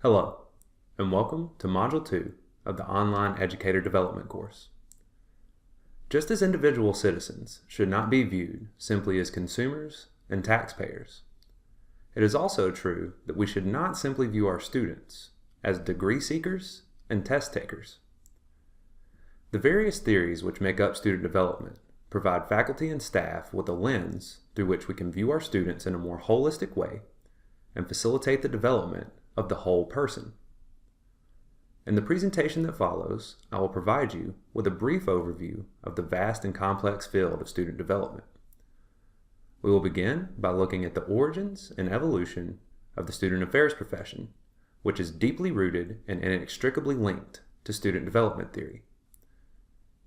Hello, and welcome to Module 2 of the Online Educator Development course. Just as individual citizens should not be viewed simply as consumers and taxpayers, it is also true that we should not simply view our students as degree seekers and test takers. The various theories which make up student development provide faculty and staff with a lens through which we can view our students in a more holistic way and facilitate the development of the whole person. In the presentation that follows, I will provide you with a brief overview of the vast and complex field of student development. We will begin by looking at the origins and evolution of the student affairs profession, which is deeply rooted and inextricably linked to student development theory.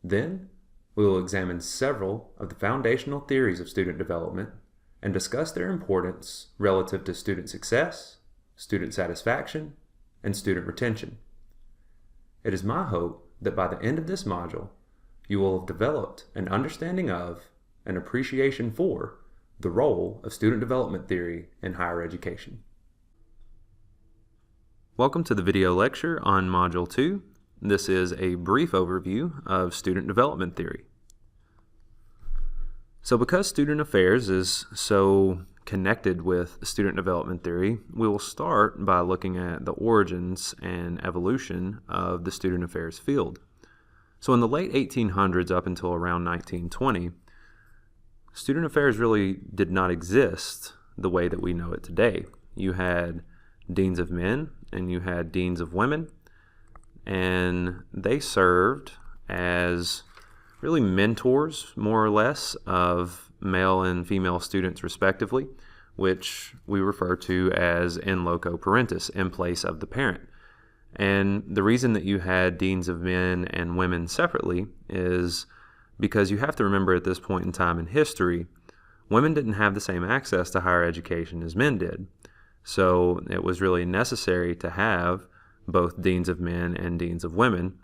Then, we will examine several of the foundational theories of student development and discuss their importance relative to student success, student satisfaction, and student retention. It is my hope that by the end of this module, you will have developed an understanding of and appreciation for the role of student development theory in higher education. Welcome to the video lecture on Module 2. This is a brief overview of student development theory. So because student affairs is so connected with student development theory, we will start by looking at the origins and evolution of the student affairs field. So in the late 1800s up until around 1920, student affairs really did not exist the way that we know it today. You had deans of men and you had deans of women, and they served as really mentors, more or less, of male and female students respectively, which we refer to as in loco parentis, in place of the parent. And the reason that you had deans of men and women separately is because you have to remember at this point in time in history, women didn't have the same access to higher education as men did. So it was really necessary to have both deans of men and deans of women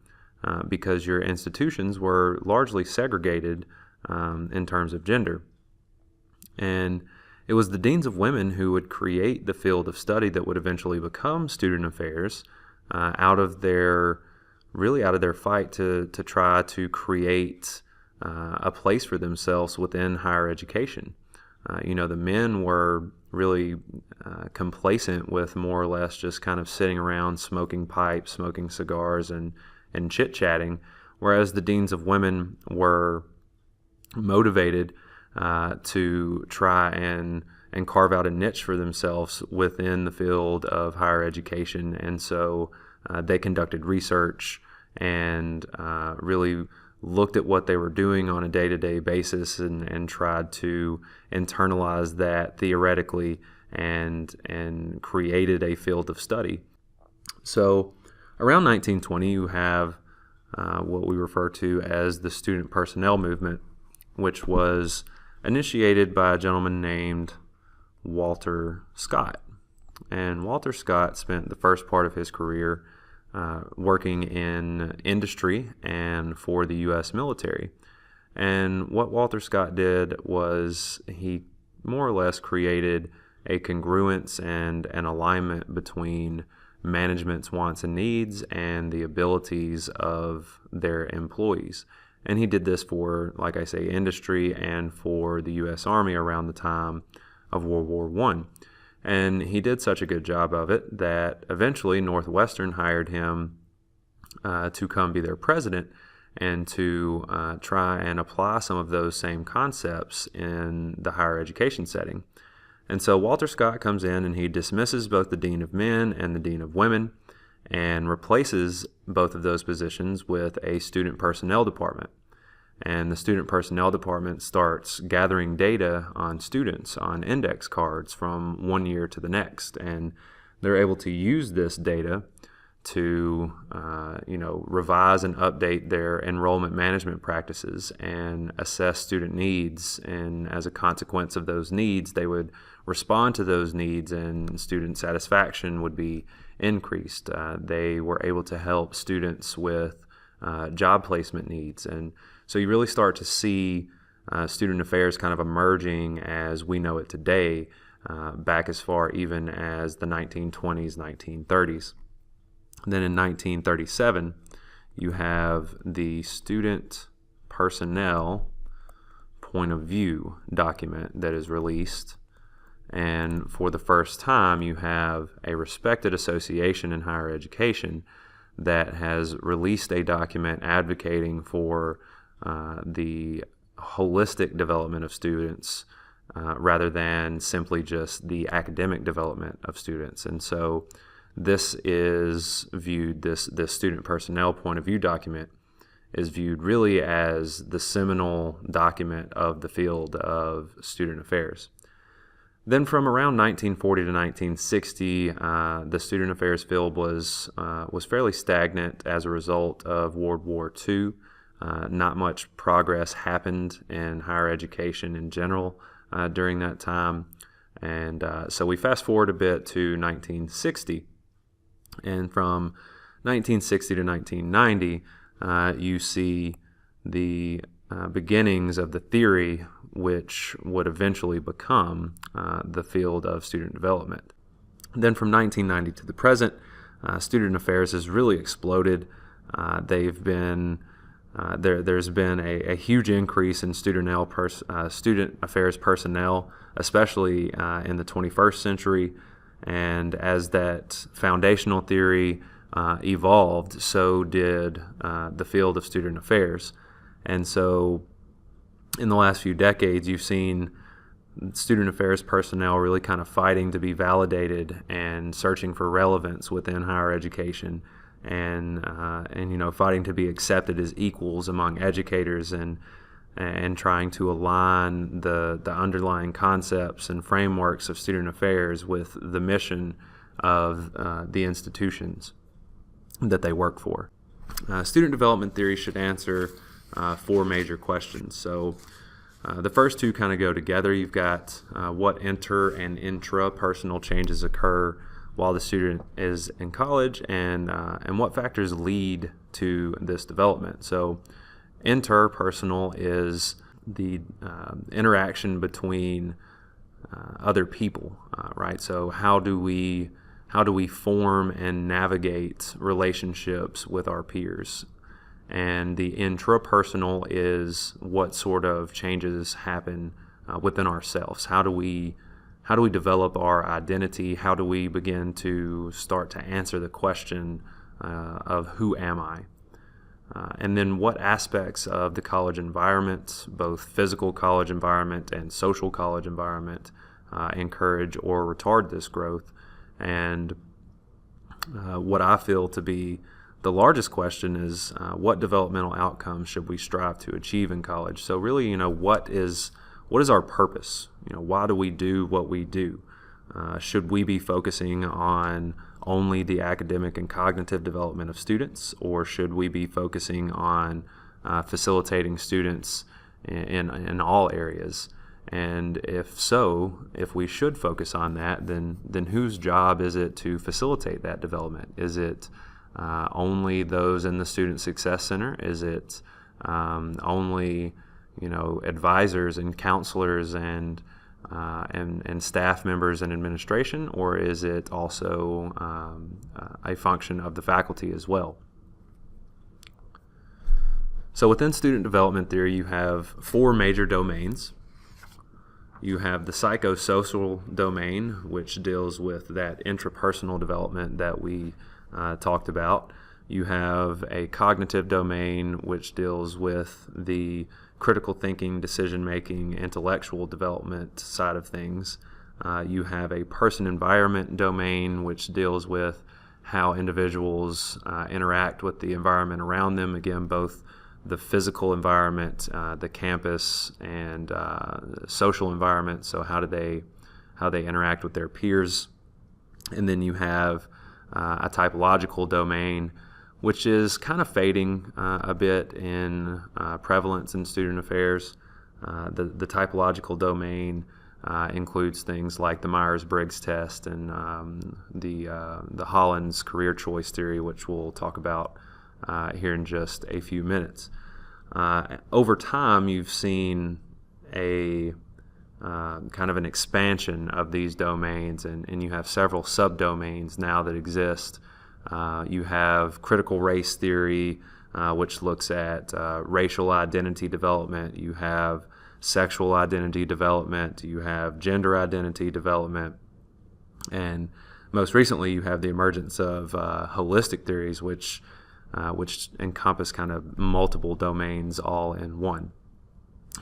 because your institutions were largely segregated in terms of gender. And it was the deans of women who would create the field of study that would eventually become student affairs out of their fight to try to create a place for themselves within higher education. The men were really complacent with more or less just kind of sitting around smoking pipes, smoking cigars, and chit-chatting, whereas the deans of women were motivated to try and carve out a niche for themselves within the field of higher education. And so they conducted research and really looked at what they were doing on a day-to-day basis and tried to internalize that theoretically and created a field of study. So around 1920, you have what we refer to as the student personnel movement, which was initiated by a gentleman named Walter Scott. And Walter Scott spent the first part of his career working in industry and for the U.S. military. And what Walter Scott did was he more or less created a congruence and an alignment between management's wants and needs and the abilities of their employees. And he did this for, like I say, industry and for the U.S. Army around the time of World War I. And he did such a good job of it that eventually Northwestern hired him to come be their president and to try and apply some of those same concepts in the higher education setting. And so Walter Scott comes in and he dismisses both the Dean of Men and the Dean of Women and replaces both of those positions with a student personnel department. And the student personnel department starts gathering data on students on index cards from one year to the next. And they're able to use this data to revise and update their enrollment management practices and assess student needs. And as a consequence of those needs, they would respond to those needs and student satisfaction would be increased. They were able to help students with job placement needs. And so you really start to see student affairs kind of emerging as we know it today, back as far even as the 1920s, 1930s. Then in 1937, you have the student personnel point of view document that is released. And for the first time, you have a respected association in higher education that has released a document advocating for the holistic development of students rather than simply just the academic development of students. And so this is viewed, this student personnel point of view document is viewed really as the seminal document of the field of student affairs. Then from around 1940 to 1960, the student affairs field was fairly stagnant as a result of World War II. Not much progress happened in higher education in general during that time. And so we fast forward a bit to 1960. And from 1960 to 1990, you see the beginnings of the theory which would eventually become the field of student development. Then from 1990 to the present, student affairs has really exploded. There's been a huge increase in student affairs personnel, especially in the 21st century. And as that foundational theory evolved, so did the field of student affairs. And so in the last few decades, you've seen student affairs personnel really kind of fighting to be validated and searching for relevance within higher education, and fighting to be accepted as equals among educators, and trying to align the underlying concepts and frameworks of student affairs with the mission of the institutions that they work for. Student development theory should answer four major questions. So the first two kind of go together. You've got what inter and intrapersonal changes occur while the student is in college, and what factors lead to this development. So interpersonal is the interaction between other people, right? So how do we form and navigate relationships with our peers? And the intrapersonal is what sort of changes happen within ourselves. How do we develop our identity? How do we begin to start to answer the question of who am I? And then what aspects of the college environment, both physical college environment and social college environment, encourage or retard this growth? And what I feel to be the largest question is what developmental outcomes should we strive to achieve in college? So really, what is our purpose? Why do we do what we do? Should we be focusing on only the academic and cognitive development of students, or should we be focusing on facilitating students in all areas? And if we should focus on that, then whose job is it to facilitate that development? Is it only those in the Student Success Center? Is it only advisors and counselors and staff members and administration, or is it also a function of the faculty as well? So within student development theory, you have four major domains. You have the psychosocial domain, which deals with that intrapersonal development that we talked about. You have a cognitive domain, which deals with the critical thinking, decision-making, intellectual development side of things. You have a person-environment domain, which deals with how individuals interact with the environment around them. Again, both the physical environment, the campus, and social environment. So how they interact with their peers. And then you have a typological domain, which is kind of fading a bit in prevalence in student affairs. The typological domain includes things like the Myers-Briggs test and the Holland's career choice theory, which we'll talk about here in just a few minutes. Over time, you've seen a kind of an expansion of these domains, and you have several subdomains now that exist You have critical race theory, which looks at racial identity development. You have sexual identity development. You have gender identity development. And most recently, you have the emergence of holistic theories, which encompass kind of multiple domains all in one.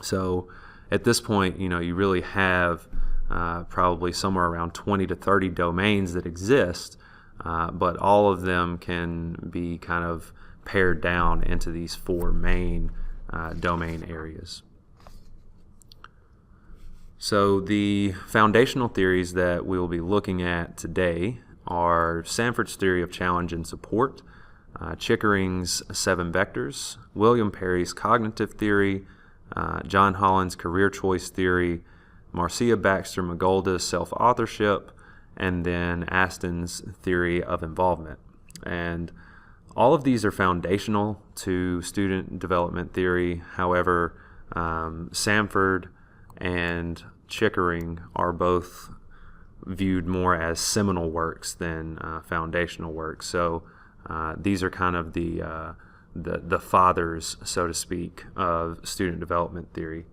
So at this point, you really have probably somewhere around 20 to 30 domains that exist, but all of them can be kind of pared down into these four main domain areas. So the foundational theories that we will be looking at today are Sanford's theory of challenge and support, Chickering's 7 vectors, William Perry's cognitive theory, John Holland's career choice theory, Marcia Baxter Magolda's self-authorship, and then Aston's theory of involvement. And all of these are foundational to student development theory. However, Sanford and Chickering are both viewed more as seminal works than foundational works. So these are kind of the fathers, so to speak, of student development theory.